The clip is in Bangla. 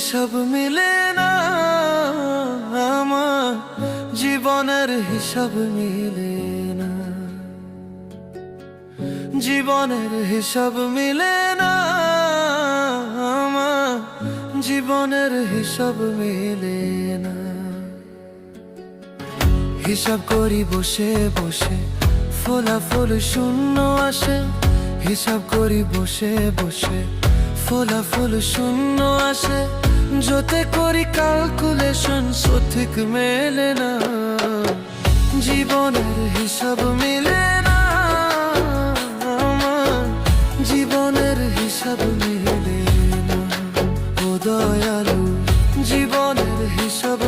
হিসাব মিলে না, আমার জীবনের হিসাব মিলে না, জীবনের হিসাব মিলে না, আমার জীবনের হিসাব মিলে না। হিসাব করি বসে বসে, ফলাফল শূন্য আসে। হিসাব করি বসে বসে, ফলাফল শূন্য আসে। যতে করি ক্যালকুলেশন সঠিক মেলে না, জীবনের হিসাব মিলে না, আমার জীবনের হিসাব মিলে না। ও দয়ালু, জীবনের হিসাব